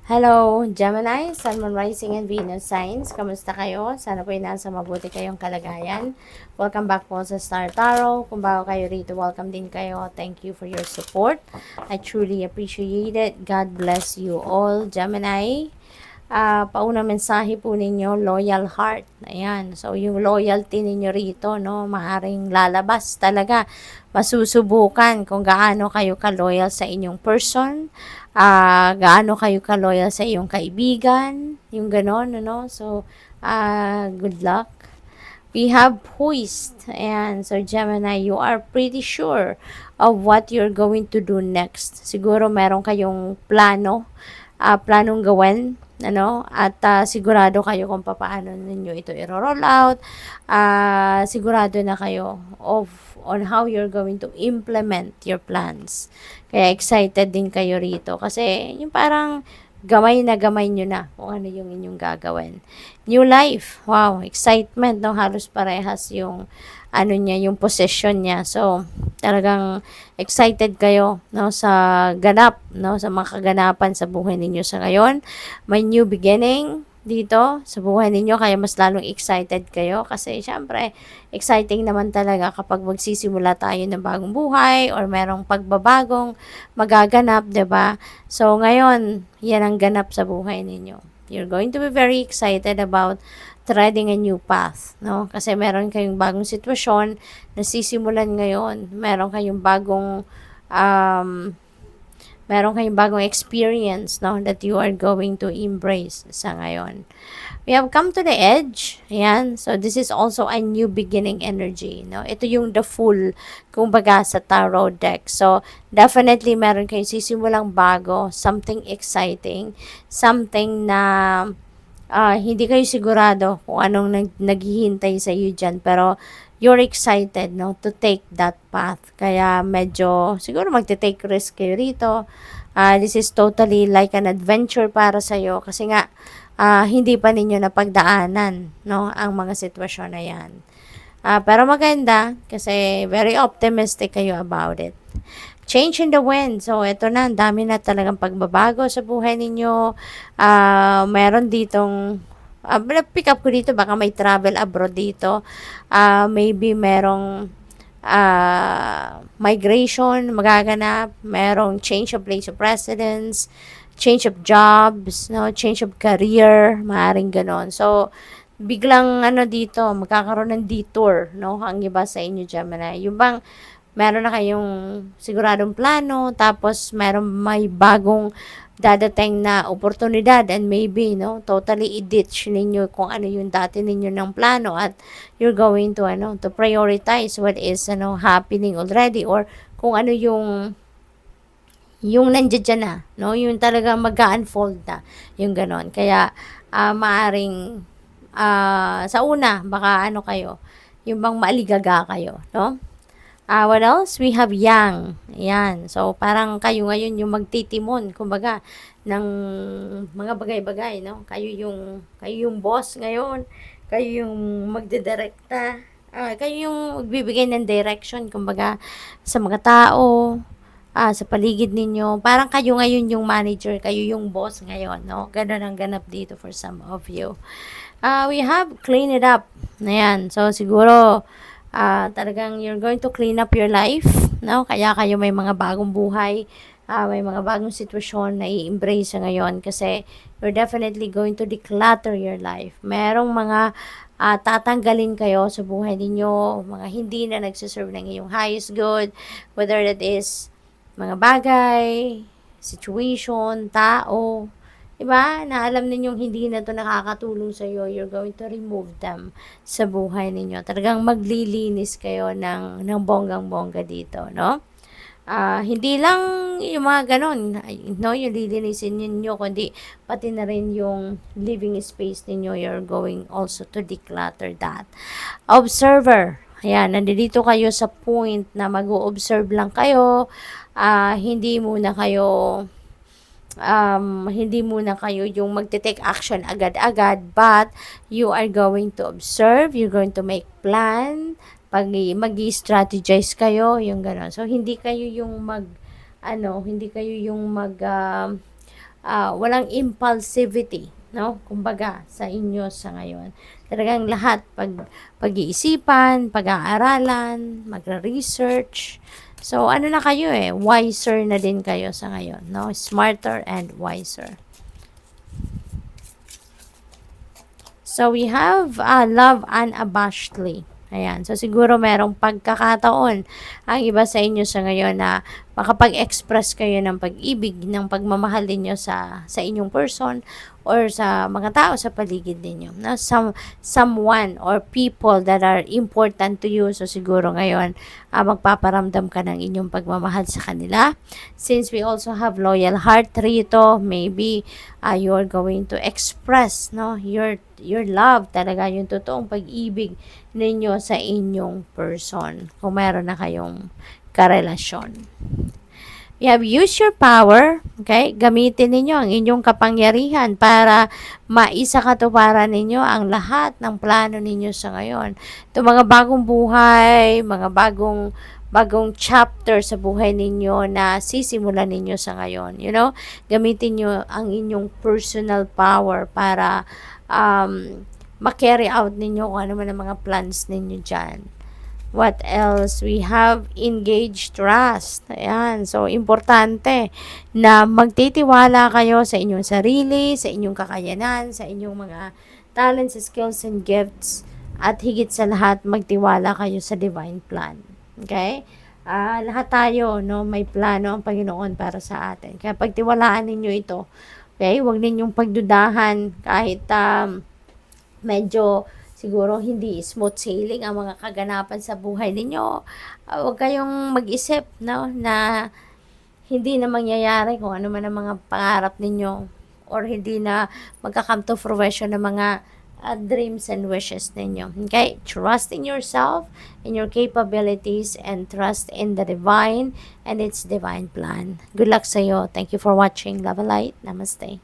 Hello, Gemini, Sun, Moon, Rising, and Venus signs. Kamusta kayo? Sana po ay nasa mabuti kayong kalagayan. Welcome back po sa Star Tarot. Kung bago kayo rito, welcome din kayo. Thank you for your support. I truly appreciate it. God bless you all, Gemini. Paunang mensahe po ninyo, loyal heart. Ayan. So, yung loyalty ninyo rito, no, maaring lalabas talaga. Masusubukan kung gaano kayo ka-loyal sa inyong person, gaano kayo ka-loyal sa iyong kaibigan, yung ganon, no. So, good luck. We have Hoist. Ayan. So, Gemini, you are pretty sure of what you're going to do next. Siguro meron kayong planong gawin, at sigurado kayo kung paano ninyo ito i-roll out. Sigurado na kayo on how you're going to implement your plans. Kaya excited din kayo rito kasi yung parang gamay na gamay nyo na kung ano yung inyong gagawin. New life. Wow, excitement, no? Halos parehas yung yung position niya. So, talagang excited kayo, no, sa ganap, no, sa mga kaganapan sa buhay ninyo sa ngayon. May new beginning dito sa buhay ninyo, kaya mas lalong excited kayo kasi syempre exciting naman talaga kapag magsisimula tayo ng bagong buhay or merong pagbabagong magaganap, 'di ba? So ngayon, yan ang ganap sa buhay ninyo. You're going to be very excited about treading a new path, no? Kasi meron kayong bagong sitwasyon na sisimulan ngayon. Um, meron kayong bagong experience, no, that you are going to embrace sa ngayon. We have come to the edge. Ayan. So, this is also a new beginning energy, no? Ito yung the full, kumbaga, sa tarot deck. So, definitely, meron kayong sisimulang bago, something exciting, something na hindi kayo sigurado kung anong naghihintay sa iyo dyan. Pero, you're excited, no, to take that path. Kaya medyo, siguro magte-take risk kayo rito. This is totally like an adventure para sa'yo. Kasi nga, hindi pa ninyo napagdaanan, no, ang mga sitwasyon na yan. Pero maganda, kasi very optimistic kayo about it. Change in the wind. So, ito na, ang dami na talagang pagbabago sa buhay ninyo. Meron ditong pick up ko dito, baka may travel abroad dito. Maybe merong migration magaganap, merong change of place of residence, change of jobs, no, change of career, maaring ganon. So, biglang dito, magkakaroon ng detour, no, ang iba sa inyo, Gemini. Yung bang meron na kayong siguradong plano, tapos may bagong dadating na oportunidad and maybe, no, totally i-ditch ninyo kung ano yung dati ninyo ng plano at you're going to, to prioritize what is, happening already or kung ano yung nandiyan na, no, yung talagang mag-unfold na, yung ganon. Kaya, maaring, sa una, baka kayo, yung bang maaligaga kayo, no? What else? We have Yang. Ayan. So, parang kayo ngayon yung magtitimon, kumbaga, ng mga bagay-bagay, no? Kayo yung boss ngayon. Kayo yung magdidirekta. Kayo yung magbibigay ng direction, kumbaga, sa mga tao, sa paligid ninyo. Parang kayo ngayon yung manager, kayo yung boss ngayon, no? Ganun ang ganap dito for some of you. We have clean it up. Ayan. So, siguro, talagang you're going to clean up your life, no? Kaya kayo may mga bagong buhay, may mga bagong sitwasyon na i-embrace ngayon kasi you're definitely going to declutter your life. Merong mga tatanggalin kayo sa buhay ninyo, mga hindi na nagsiserve ng iyong highest good, whether that is mga bagay, situation, tao, diba? Na alam ninyong hindi na to nakakatulong sa iyo, you're going to remove them sa buhay ninyo. Talagang maglilinis kayo ng bonggang-bongga dito, no? Hindi lang yung mga ganon, no, yung lilinisin ninyo, kundi pati na rin yung living space ninyo, you're going also to declutter that. Observer. Ayan, nandito kayo sa point na mag-o-observe lang kayo, hindi muna kayo yung magte-take action agad-agad, but you are going to observe, you're going to make plan, mag-strategize kayo, yung gano'n. So, hindi kayo yung walang impulsivity, no? Kumbaga, sa inyo sa ngayon. Talagang lahat, pag-iisipan, pag-aaralan, magre-research. So, ano na kayo wiser na din kayo sa ngayon, no? Smarter and wiser. So, we have love unabashedly. Ayan. So, siguro merong pagkakataon ang iba sa inyo sa ngayon na makapag-express kayo ng pag-ibig, ng pagmamahal ninyo sa inyong person or sa mga tao sa paligid ninyo. No? Someone or people that are important to you. So, siguro ngayon, magpaparamdam ka ng inyong pagmamahal sa kanila. Since we also have loyal heart rito, maybe you're going to express your love talaga, yung totoong pag-ibig ninyo sa inyong person kung meron na kayong karelasyon. You have used your power, okay? Gamitin ninyo ang inyong kapangyarihan para maisakatuparan ninyo ang lahat ng plano ninyo sa ngayon. Ito mga bagong buhay, mga bagong chapter sa buhay ninyo na sisimulan ninyo sa ngayon. You know, gamitin nyo ang inyong personal power para ma-carry out ninyo kung ano man ang mga plans ninyo dyan. What else? We have engaged trust. Ayan. So, importante na magtitiwala kayo sa inyong sarili, sa inyong kakayanan, sa inyong mga talents, skills, and gifts. At higit sa lahat, magtiwala kayo sa divine plan. Okay? Lahat tayo, no, may plano ang Panginoon para sa atin. Kaya pagtiwalaan ninyo ito. Okay? Huwag ninyong pagdudahan kahit medyo siguro hindi smooth sailing ang mga kaganapan sa buhay ninyo. Huwag kayong mag-isip, no, na hindi na mangyayari kung ano man ang mga pangarap ninyo or hindi na magka-come to fruition ng mga dreams and wishes ninyo. Okay? Trust in yourself, in your capabilities, and trust in the divine and its divine plan. Good luck sa iyo. Thank you for watching. Love and light. Namaste.